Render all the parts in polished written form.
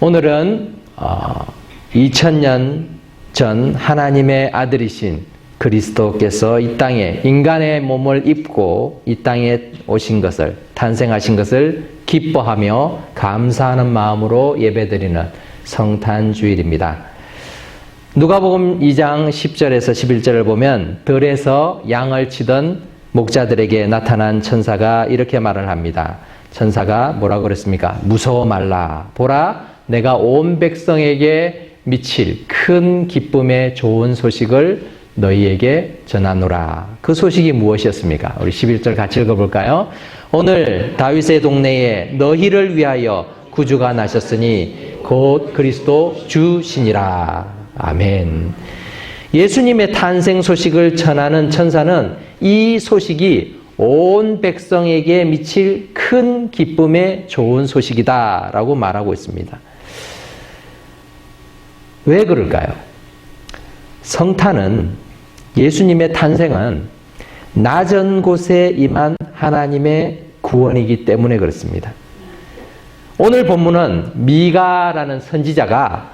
오늘은 2000년 전 하나님의 아들이신 그리스도께서 이 땅에 인간의 몸을 입고 이 땅에 오신 것을, 탄생하신 것을 기뻐하며 감사하는 마음으로 예배드리는 성탄주일입니다. 누가복음 2장 10절에서 11절을 보면 들에서 양을 치던 목자들에게 나타난 천사가 이렇게 말을 합니다. 천사가 뭐라고 그랬습니까? 무서워 말라. 보라, 내가 온 백성에게 미칠 큰 기쁨의 좋은 소식을 너희에게 전하노라. 그 소식이 무엇이었습니까? 우리 11절 같이 읽어볼까요? 오늘 다윗의 동네에 너희를 위하여 구주가 나셨으니 곧 그리스도 주시니라. 아멘. 예수님의 탄생 소식을 전하는 천사는 이 소식이 온 백성에게 미칠 큰 기쁨의 좋은 소식이다 라고 말하고 있습니다. 왜 그럴까요? 성탄은, 예수님의 탄생은 낮은 곳에 임한 하나님의 구원이기 때문에 그렇습니다. 오늘 본문은 미가라는 선지자가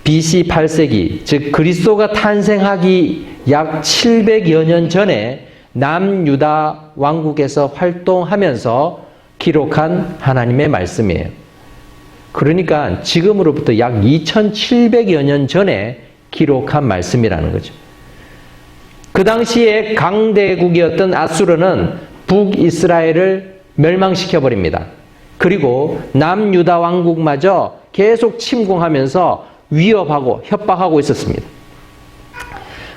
BC 8세기, 즉 그리스도가 탄생하기 약 700여 년 전에 남유다 왕국에서 활동하면서 기록한 하나님의 말씀이에요. 그러니까 지금으로부터 약 2700여 년 전에 기록한 말씀이라는 거죠. 그 당시에 강대국이었던 아수르는 북이스라엘을 멸망시켜버립니다. 그리고 남유다 왕국마저 계속 침공하면서 위협하고 협박하고 있었습니다.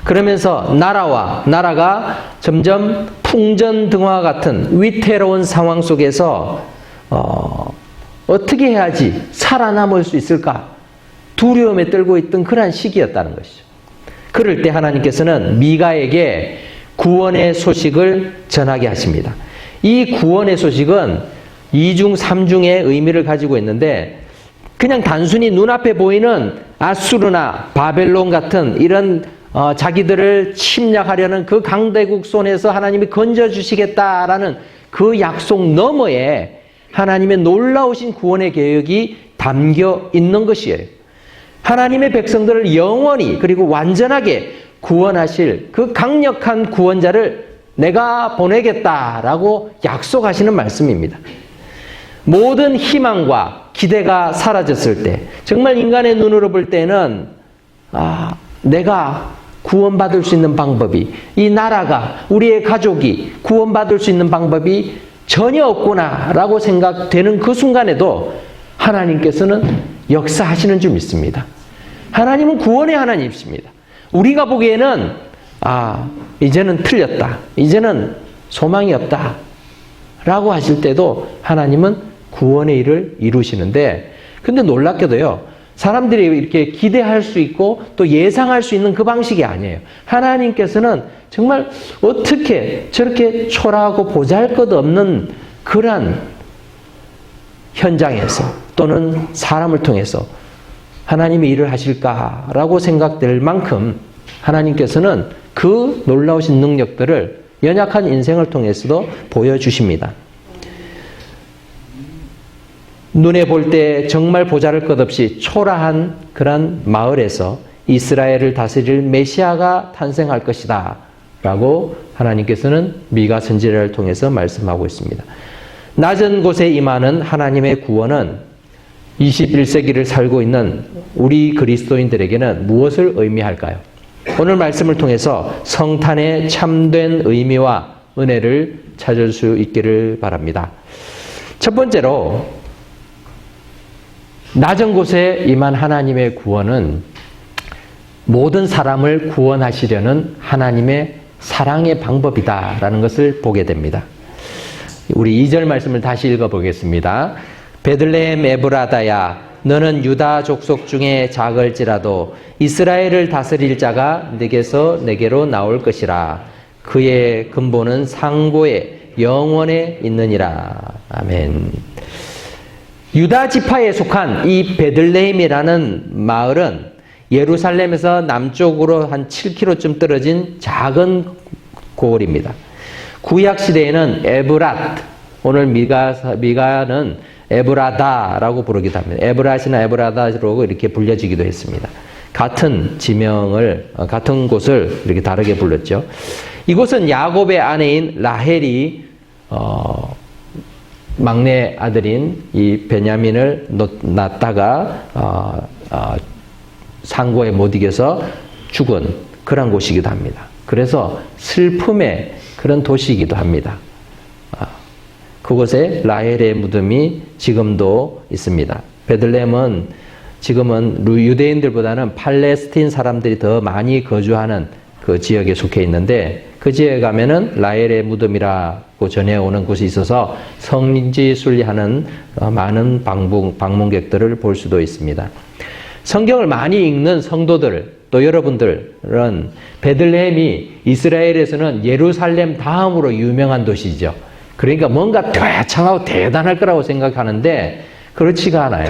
그러면서 나라가 점점 풍전등화 같은 위태로운 상황 속에서 어떻게 해야지 살아남을 수 있을까? 두려움에 떨고 있던 그러한 시기였다는 것이죠. 그럴 때 하나님께서는 미가에게 구원의 소식을 전하게 하십니다. 이 구원의 소식은 이중 삼중의 의미를 가지고 있는데 그냥 단순히 눈앞에 보이는 아수르나 바벨론 같은 이런 자기들을 침략하려는 그 강대국 손에서 하나님이 건져주시겠다라는 그 약속 너머에 하나님의 놀라우신 구원의 계획이 담겨 있는 것이에요. 하나님의 백성들을 영원히 그리고 완전하게 구원하실 그 강력한 구원자를 내가 보내겠다라고 약속하시는 말씀입니다. 모든 희망과 기대가 사라졌을 때, 정말 인간의 눈으로 볼 때는 내가 구원받을 수 있는 방법이, 이 나라가, 우리의 가족이 구원받을 수 있는 방법이 전혀 없구나라고 생각되는 그 순간에도 하나님께서는 역사하시는 줄 믿습니다. 하나님은 구원의 하나님이십니다. 우리가 보기에는 이제는 틀렸다, 이제는 소망이 없다 라고 하실 때도 하나님은 구원의 일을 이루시는데, 근데 놀랍게도요, 사람들이 이렇게 기대할 수 있고 또 예상할 수 있는 그 방식이 아니에요. 하나님께서는 정말 어떻게 저렇게 초라하고 보잘것없는 그러한 현장에서 또는 사람을 통해서 하나님이 일을 하실까라고 생각될 만큼 하나님께서는 그 놀라우신 능력들을 연약한 인생을 통해서도 보여주십니다. 눈에 볼 때 정말 보잘것없이 초라한 그런 마을에서 이스라엘을 다스릴 메시아가 탄생할 것이다 라고 하나님께서는 미가 선지자를 통해서 말씀하고 있습니다. 낮은 곳에 임하는 하나님의 구원은 21세기를 살고 있는 우리 그리스도인들에게는 무엇을 의미할까요? 오늘 말씀을 통해서 성탄의 참된 의미와 은혜를 찾을 수 있기를 바랍니다. 첫 번째로, 낮은 곳에 임한 하나님의 구원은 모든 사람을 구원하시려는 하나님의 사랑의 방법이다라는 것을 보게 됩니다. 우리 2절 말씀을 다시 읽어보겠습니다. 베들레헴 에브라다야, 너는 유다 족속 중에 작을지라도 이스라엘을 다스릴 자가 네게서 네게로 나올 것이라. 그의 근본은 상고에 영원에 있느니라. 아멘. 유다 지파에 속한 이 베들레헴이라는 마을은 예루살렘에서 남쪽으로 한 7km쯤 떨어진 작은 고을입니다. 구약 시대에는 에브랏, 오늘 미가는 에브라다라고 부르기도 합니다. 에브라시나 에브라다로 이렇게 불려지기도 했습니다. 같은 지명을, 같은 곳을 이렇게 다르게 불렀죠. 이곳은 야곱의 아내인 라헬이 막내 아들인 이 베냐민을 낳다가 상고에 못 이겨서 죽은 그런 곳이기도 합니다. 그래서 슬픔의 그런 도시이기도 합니다. 그곳에 라헬의 무덤이 지금도 있습니다. 베들레헴은 지금은 유대인들보다는 팔레스틴 사람들이 더 많이 거주하는 그 지역에 속해 있는데, 그 지역에 가면은 라헬의 무덤이라고 전해오는 곳이 있어서 성지 순례하는 많은 방문객들을 볼 수도 있습니다. 성경을 많이 읽는 성도들, 또 여러분들은 베들레헴이 이스라엘에서는 예루살렘 다음으로 유명한 도시죠. 그러니까 뭔가 대창하고 대단할 거라고 생각하는데 그렇지가 않아요.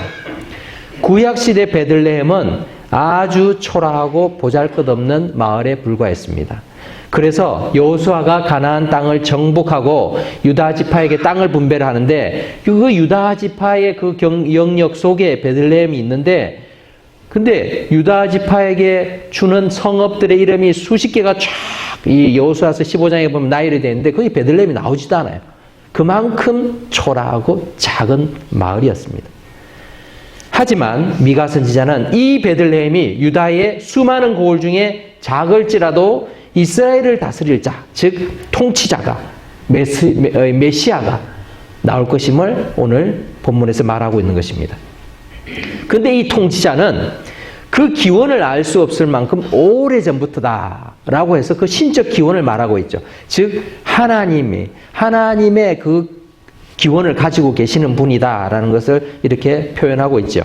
구약시대 베들레헴은 아주 초라하고 보잘것없는 마을에 불과했습니다. 그래서 여호수아가 가나안 땅을 정복하고 유다 지파에게 땅을 분배를 하는데, 그 유다 지파의 그 영역 속에 베들레헴이 있는데, 근데 유다 지파에게 주는 성읍들의 이름이 수십 개가 쫙 이 여호수아서 15장에 보면 나열이 되는데 거기 베들레헴이 나오지도 않아요. 그만큼 초라하고 작은 마을이었습니다. 하지만 미가 선지자는 이 베들레헴이 유다의 수많은 고을 중에 작을지라도 이스라엘을 다스릴 자, 즉 통치자가 메시아가 나올 것임을 오늘 본문에서 말하고 있는 것입니다. 근데 이 통치자는 그 기원을 알 수 없을 만큼 오래전부터다라고 해서 그 신적 기원을 말하고 있죠. 즉 하나님의 그 기원을 가지고 계시는 분이다라는 것을 이렇게 표현하고 있죠.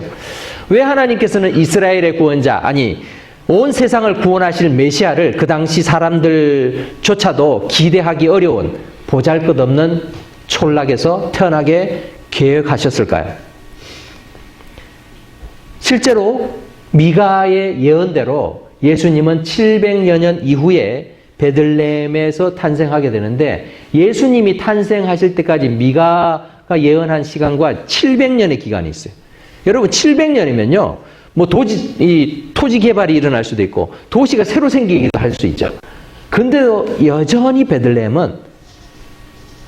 왜 하나님께서는 이스라엘의 구원자, 아니 온 세상을 구원하실 메시아를 그 당시 사람들조차도 기대하기 어려운 보잘것없는 촌락에서 태어나게 계획하셨을까요? 실제로 미가의 예언대로 예수님은 700여 년 이후에 베들레헴에서 탄생하게 되는데, 예수님이 탄생하실 때까지 미가가 예언한 시간과 700년의 기간이 있어요. 여러분 700년이면요, 뭐 토지 개발이 일어날 수도 있고 도시가 새로 생기기도 할 수 있죠. 근데도 여전히 베들레헴은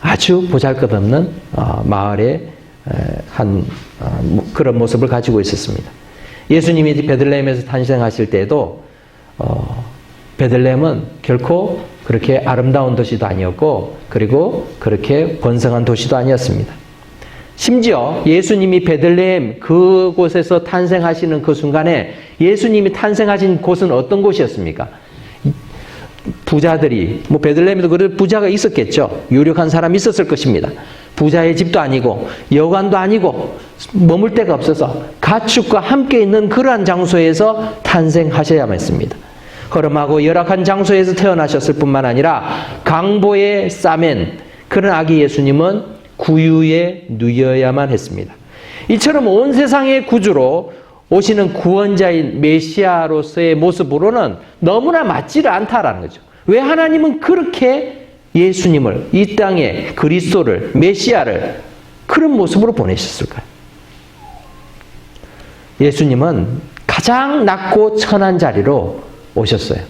아주 보잘것없는 마을의 그런 모습을 가지고 있었습니다. 예수님이 베들레헴에서 탄생하실 때에도 베들레헴은 결코 그렇게 아름다운 도시도 아니었고, 그리고 그렇게 번성한 도시도 아니었습니다. 심지어 예수님이 베들레헴 그곳에서 탄생하시는 그 순간에 예수님이 탄생하신 곳은 어떤 곳이었습니까? 부자들이, 뭐 베들레헴에도 그런 부자가 있었겠죠. 유력한 사람이 있었을 것입니다. 부자의 집도 아니고 여관도 아니고 머물 데가 없어서 가축과 함께 있는 그러한 장소에서 탄생하셔야만 했습니다. 허름하고 열악한 장소에서 태어나셨을 뿐만 아니라 강보에 싸맨 그런 아기 예수님은 구유에 누여야만 했습니다. 이처럼 온 세상의 구주로 오시는 구원자인 메시아로서의 모습으로는 너무나 맞지를 않다라는 거죠. 왜 하나님은 그렇게 예수님을, 이 땅에 그리스도를, 메시아를 그런 모습으로 보내셨을까요? 예수님은 가장 낮고 천한 자리로 오셨어요.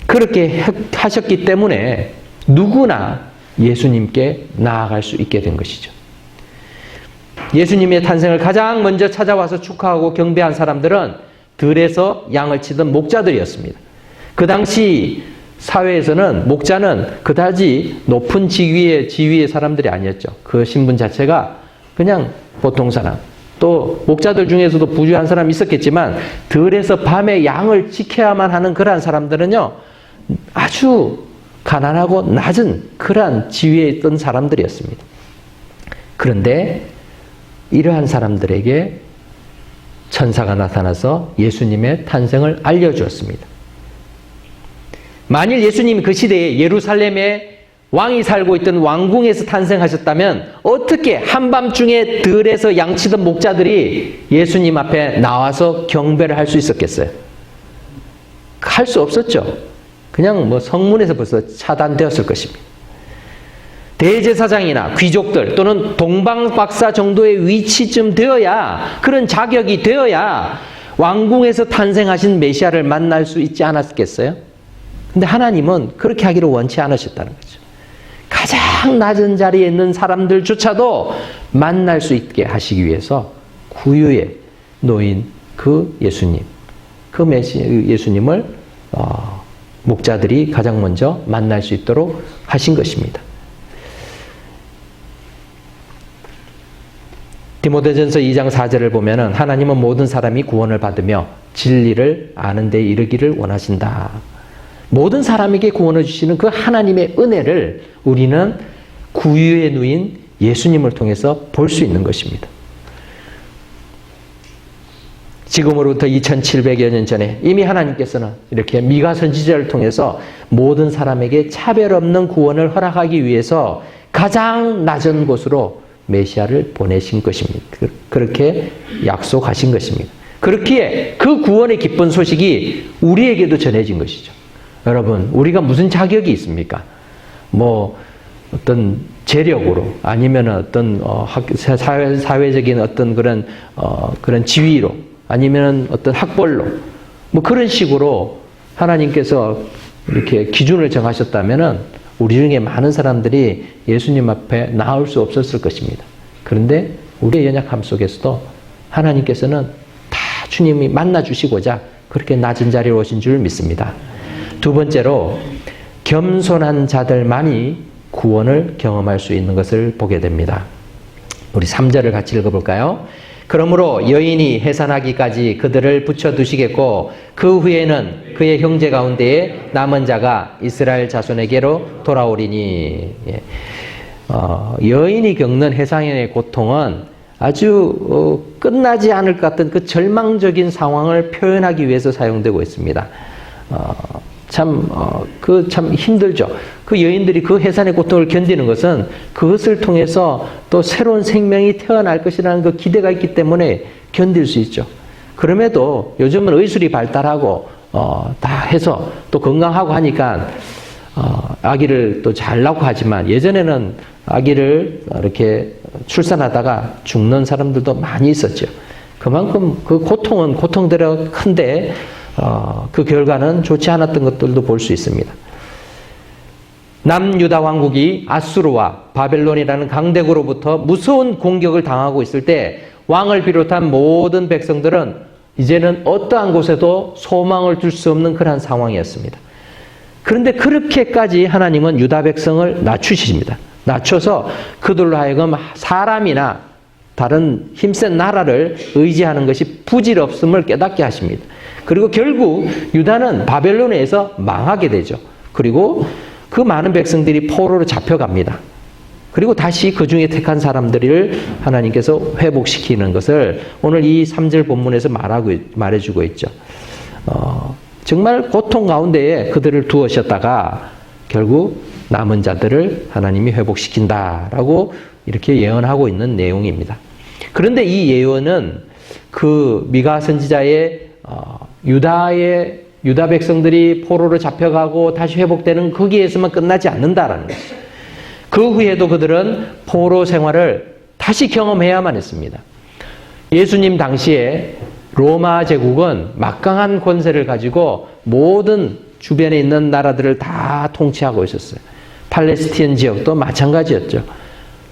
그렇게 하셨기 때문에 누구나 예수님께 나아갈 수 있게 된 것이죠. 예수님의 탄생을 가장 먼저 찾아와서 축하하고 경배한 사람들은 들에서 양을 치던 목자들이었습니다. 그 당시 사회에서는 목자는 그다지 높은 지위의 사람들이 아니었죠. 그 신분 자체가 그냥 보통 사람, 또 목자들 중에서도 부유한 사람이 있었겠지만 들에서 밤에 양을 지켜야만 하는 그러한 사람들은요, 아주 가난하고 낮은 그러한 지위에 있던 사람들이었습니다. 그런데 이러한 사람들에게 천사가 나타나서 예수님의 탄생을 알려주었습니다. 만일 예수님이 그 시대에 예루살렘에 왕이 살고 있던 왕궁에서 탄생하셨다면 어떻게 한밤중에 들에서 양치던 목자들이 예수님 앞에 나와서 경배를 할 수 있었겠어요? 할 수 없었죠. 그냥 뭐 성문에서 벌써 차단되었을 것입니다. 대제사장이나 귀족들 또는 동방박사 정도의 위치쯤 되어야, 그런 자격이 되어야 왕궁에서 탄생하신 메시아를 만날 수 있지 않았겠어요? 근데 하나님은 그렇게 하기를 원치 않으셨다는 거죠. 가장 낮은 자리에 있는 사람들조차도 만날 수 있게 하시기 위해서 구유에 놓인 그 예수님, 그 예수님을 목자들이 가장 먼저 만날 수 있도록 하신 것입니다. 디모데전서 2장 4절을 보면은 하나님은 모든 사람이 구원을 받으며 진리를 아는 데 이르기를 원하신다. 모든 사람에게 구원을 주시는 그 하나님의 은혜를 우리는 구유에 누인 예수님을 통해서 볼 수 있는 것입니다. 지금으로부터 2700여 년 전에 이미 하나님께서는 이렇게 미가 선지자를 통해서 모든 사람에게 차별 없는 구원을 허락하기 위해서 가장 낮은 곳으로 메시아를 보내신 것입니다. 그렇게 약속하신 것입니다. 그렇기에 그 구원의 기쁜 소식이 우리에게도 전해진 것이죠. 여러분, 우리가 무슨 자격이 있습니까? 뭐 어떤 재력으로, 아니면 어떤 사회적인 어떤 그런 지위로, 아니면 어떤 학벌로, 뭐 그런 식으로 하나님께서 이렇게 기준을 정하셨다면은 우리 중에 많은 사람들이 예수님 앞에 나올 수 없었을 것입니다. 그런데 우리의 연약함 속에서도 하나님께서는 다 주님이 만나주시고자 그렇게 낮은 자리에 오신 줄 믿습니다. 두 번째로, 겸손한 자들만이 구원을 경험할 수 있는 것을 보게 됩니다. 우리 3절을 같이 읽어볼까요? 그러므로 여인이 해산하기까지 그들을 붙여두시겠고 그 후에는 그의 형제 가운데에 남은 자가 이스라엘 자손에게로 돌아오리니. 여인이 겪는 해산의 고통은 아주 끝나지 않을 것 같은 그 절망적인 상황을 표현하기 위해서 사용되고 있습니다. 참 힘들죠. 그 여인들이 그 해산의 고통을 견디는 것은 그것을 통해서 또 새로운 생명이 태어날 것이라는 그 기대가 있기 때문에 견딜 수 있죠. 그럼에도 요즘은 의술이 발달하고 다 해서 또 건강하고 하니까 아기를 또 잘 낳고 하지만, 예전에는 아기를 이렇게 출산하다가 죽는 사람들도 많이 있었죠. 그만큼 그 고통은 고통대로 큰데 그 결과는 좋지 않았던 것들도 볼 수 있습니다. 남유다 왕국이 아수르와 바벨론이라는 강대국으로부터 무서운 공격을 당하고 있을 때 왕을 비롯한 모든 백성들은 이제는 어떠한 곳에도 소망을 둘 수 없는 그런 상황이었습니다. 그런데 그렇게까지 하나님은 유다 백성을 낮추십니다. 낮춰서 그들로 하여금 사람이나 다른 힘센 나라를 의지하는 것이 부질없음을 깨닫게 하십니다. 그리고 결국 유다는 바벨론에 의해서 망하게 되죠. 그리고 그 많은 백성들이 포로로 잡혀갑니다. 그리고 다시 그 중에 택한 사람들을 하나님께서 회복시키는 것을 오늘 이 3절 본문에서 말해주고 있죠. 정말 고통 가운데에 그들을 두었다가 결국 남은 자들을 하나님이 회복시킨다라고 이렇게 예언하고 있는 내용입니다. 그런데 이 예언은 그 미가 선지자의 유다 백성들이 포로로 잡혀가고 다시 회복되는 거기에서만 끝나지 않는다라는 것이죠. 그 후에도 그들은 포로 생활을 다시 경험해야만 했습니다. 예수님 당시에 로마 제국은 막강한 권세를 가지고 모든 주변에 있는 나라들을 다 통치하고 있었어요. 팔레스티인 지역도 마찬가지였죠.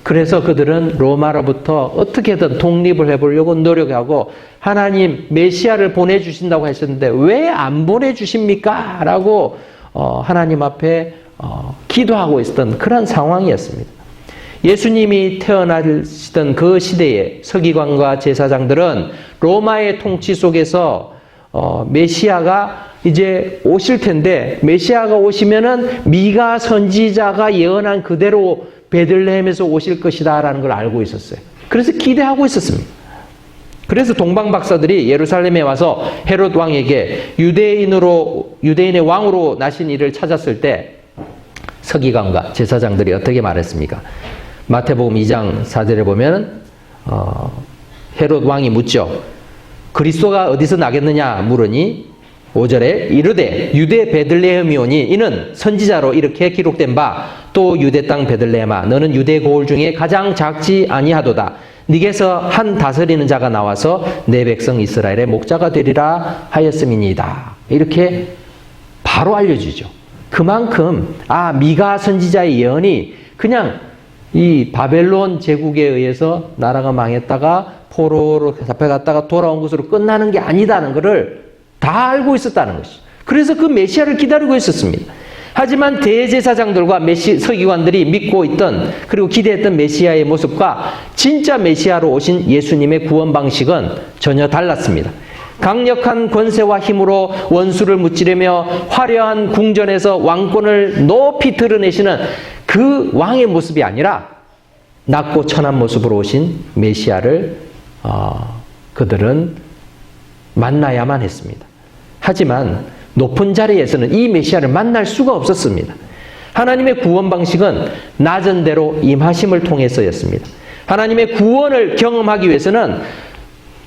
그래서 그들은 로마로부터 어떻게든 독립을 해보려고 노력하고 하나님 메시아를 보내주신다고 했었는데 왜 안 보내주십니까? 라고 하나님 앞에 기도하고 있었던 그런 상황이었습니다. 예수님이 태어나시던 그 시대에 서기관과 제사장들은 로마의 통치 속에서 메시아가 이제 오실 텐데 메시아가 오시면은 미가 선지자가 예언한 그대로 베들레헴에서 오실 것이다 라는 걸 알고 있었어요. 그래서 기대하고 있었습니다. 그래서 동방 박사들이 예루살렘에 와서 헤롯 왕에게 유대인의 왕으로 나신 이를 찾았을 때 서기관과 제사장들이 어떻게 말했습니까? 마태복음 2장 4절에 보면 헤롯 왕이 묻죠. 그리스도가 어디서 나겠느냐 물으니 5절에 이르되 유대 베들레헴이오니 이는 선지자로 이렇게 기록된 바 또 유대 땅 베들레헴아 너는 유대 고을 중에 가장 작지 아니하도다. 네게서 한 다스리는 자가 나와서 내 백성 이스라엘의 목자가 되리라 하였음이니이다. 이렇게 바로 알려주죠. 그만큼 미가 선지자의 예언이 그냥 이 바벨론 제국에 의해서 나라가 망했다가 포로로 잡혀갔다가 돌아온 것으로 끝나는 게 아니다는 것을 다 알고 있었다는 것이죠. 그래서 그 메시아를 기다리고 있었습니다. 하지만 대제사장들과 서기관들이 믿고 있던 그리고 기대했던 메시아의 모습과 진짜 메시아로 오신 예수님의 구원 방식은 전혀 달랐습니다. 강력한 권세와 힘으로 원수를 무찌르며 화려한 궁전에서 왕권을 높이 드러내시는 그 왕의 모습이 아니라 낮고 천한 모습으로 오신 메시아를 그들은 만나야만 했습니다. 하지만 높은 자리에서는 이 메시아를 만날 수가 없었습니다. 하나님의 구원 방식은 낮은 대로 임하심을 통해서였습니다. 하나님의 구원을 경험하기 위해서는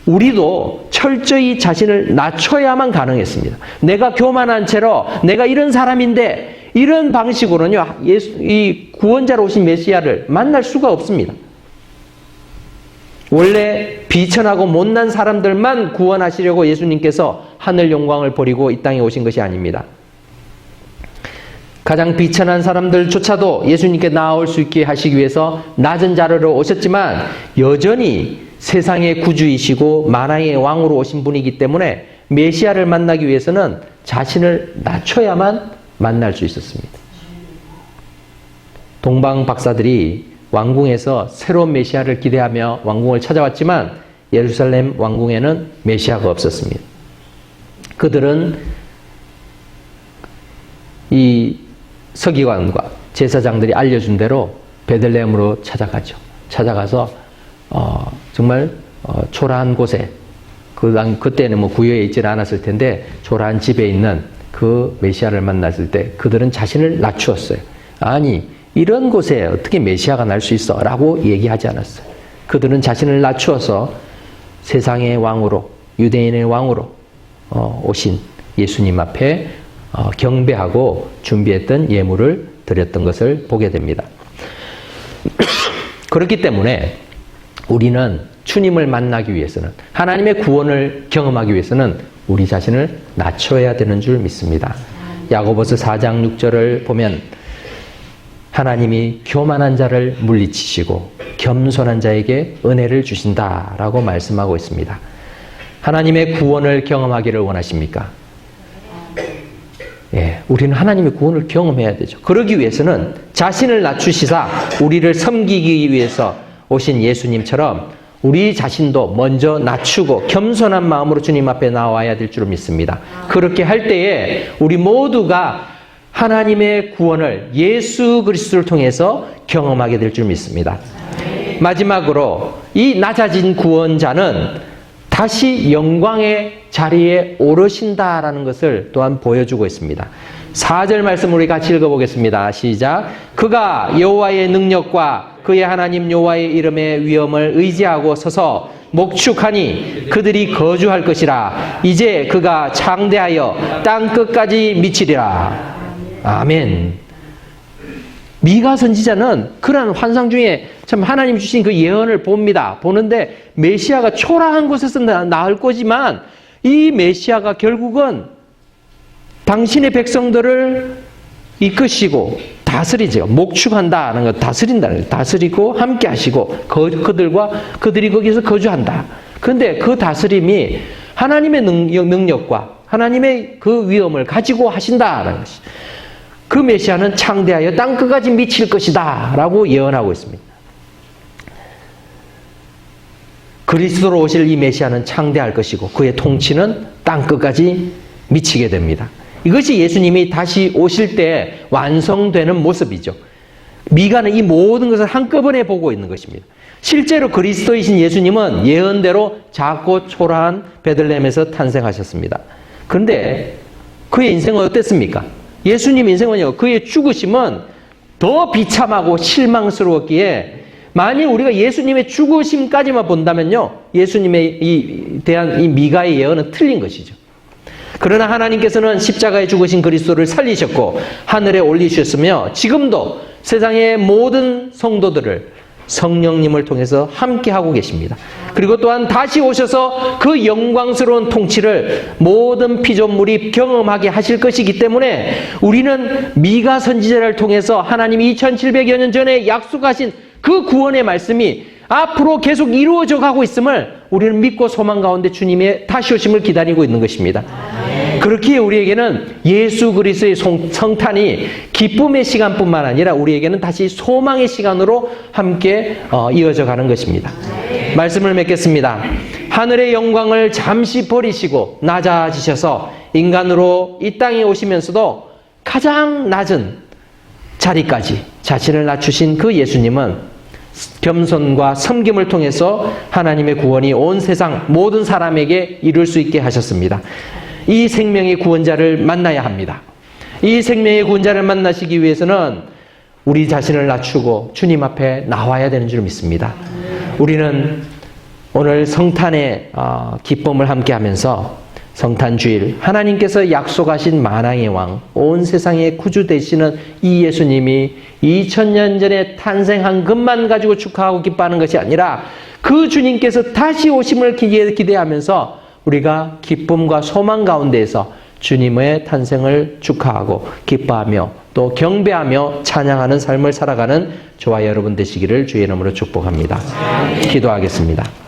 우리도 철저히 자신을 낮춰야만 가능했습니다. 내가 교만한 채로 내가 이런 사람인데 이런 방식으로는요, 이 구원자로 오신 메시아를 만날 수가 없습니다. 원래 비천하고 못난 사람들만 구원하시려고 예수님께서 하늘 영광을 버리고 이 땅에 오신 것이 아닙니다. 가장 비천한 사람들조차도 예수님께 나아올 수 있게 하시기 위해서 낮은 자리로 오셨지만 여전히 세상의 구주이시고 만왕의 왕으로 오신 분이기 때문에 메시아를 만나기 위해서는 자신을 낮춰야만 만날 수 있었습니다. 동방 박사들이 왕궁에서 새로운 메시아를 기대하며 왕궁을 찾아왔지만 예루살렘 왕궁에는 메시아가 없었습니다. 그들은 이 서기관과 제사장들이 알려준 대로 베들레헴으로 찾아가죠. 찾아가서 정말 초라한 곳에 그때는 뭐 구여에 있지 않았을 텐데 초라한 집에 있는 그 메시아를 만났을 때 그들은 자신을 낮추었어요. 아니 이런 곳에 어떻게 메시아가 날 수 있어? 라고 얘기하지 않았어요. 그들은 자신을 낮추어서 세상의 왕으로 유대인의 왕으로 오신 예수님 앞에 경배하고 준비했던 예물을 드렸던 것을 보게 됩니다. 그렇기 때문에 우리는 주님을 만나기 위해서는 하나님의 구원을 경험하기 위해서는 우리 자신을 낮춰야 되는 줄 믿습니다. 야고보서 4장 6절을 보면 하나님이 교만한 자를 물리치시고 겸손한 자에게 은혜를 주신다라고 말씀하고 있습니다. 하나님의 구원을 경험하기를 원하십니까? 예, 우리는 하나님의 구원을 경험해야 되죠. 그러기 위해서는 자신을 낮추시사 우리를 섬기기 위해서 오신 예수님처럼 우리 자신도 먼저 낮추고 겸손한 마음으로 주님 앞에 나와야 될 줄 믿습니다. 그렇게 할 때에 우리 모두가 하나님의 구원을 예수 그리스도를 통해서 경험하게 될 줄 믿습니다. 마지막으로 이 낮아진 구원자는 다시 영광의 자리에 오르신다라는 것을 또한 보여주고 있습니다. 4절 말씀 우리 같이 읽어보겠습니다. 시작. 그가 여호와의 능력과 그의 하나님 여호와의 이름의 위엄을 의지하고 서서 목축하니 그들이 거주할 것이라. 이제 그가 창대하여 땅 끝까지 미치리라. 아멘. 미가 선지자는 그런 환상 중에 참 하나님 주신 그 예언을 봅니다. 보는데 메시아가 초라한 곳에서 나올 거지만 이 메시아가 결국은 당신의 백성들을 이끄시고 다스리죠. 목축한다는 것, 다스린다는 것. 다스리고 함께 하시고 그들이 거기서 거주한다. 그런데 그 다스림이 하나님의 능력과 하나님의 그 위엄을 가지고 하신다는 것이. 그 메시아는 창대하여 땅끝까지 미칠 것이다 라고 예언하고 있습니다. 그리스도로 오실 이 메시아는 창대할 것이고 그의 통치는 땅끝까지 미치게 됩니다. 이것이 예수님이 다시 오실 때 완성되는 모습이죠. 미가는 이 모든 것을 한꺼번에 보고 있는 것입니다. 실제로 그리스도이신 예수님은 예언대로 작고 초라한 베들레헴에서 탄생하셨습니다. 그런데 그의 인생은 어땠습니까? 예수님 인생은요, 그의 죽으심은 더 비참하고 실망스러웠기에 만일 우리가 예수님의 죽으심까지만 본다면요, 예수님의 대한 이 미가의 예언은 틀린 것이죠. 그러나 하나님께서는 십자가에 죽으신 그리스도를 살리셨고 하늘에 올리셨으며 지금도 세상의 모든 성도들을 성령님을 통해서 함께하고 계십니다. 그리고 또한 다시 오셔서 그 영광스러운 통치를 모든 피조물이 경험하게 하실 것이기 때문에 우리는 미가 선지자를 통해서 하나님이 2700여 년 전에 약속하신 그 구원의 말씀이 앞으로 계속 이루어져 가고 있음을 우리는 믿고 소망 가운데 주님의 다시 오심을 기다리고 있는 것입니다. 그렇기에 우리에게는 예수 그리스도의 성탄이 기쁨의 시간뿐만 아니라 우리에게는 다시 소망의 시간으로 함께 이어져 가는 것입니다. 말씀을 맺겠습니다. 하늘의 영광을 잠시 버리시고 낮아지셔서 인간으로 이 땅에 오시면서도 가장 낮은 자리까지 자신을 낮추신 그 예수님은 겸손과 섬김을 통해서 하나님의 구원이 온 세상 모든 사람에게 이룰 수 있게 하셨습니다. 이 생명의 구원자를 만나야 합니다. 이 생명의 구원자를 만나시기 위해서는 우리 자신을 낮추고 주님 앞에 나와야 되는 줄 믿습니다. 우리는 오늘 성탄의 기쁨을 함께 하면서 성탄주일 하나님께서 약속하신 만왕의 왕, 온 세상의 구주 되시는 이 예수님이 2000년 전에 탄생한 것만 가지고 축하하고 기뻐하는 것이 아니라 그 주님께서 다시 오심을 기대하면서 우리가 기쁨과 소망 가운데에서 주님의 탄생을 축하하고 기뻐하며 또 경배하며 찬양하는 삶을 살아가는 저와 여러분 되시기를 주의 이름으로 축복합니다. 기도하겠습니다.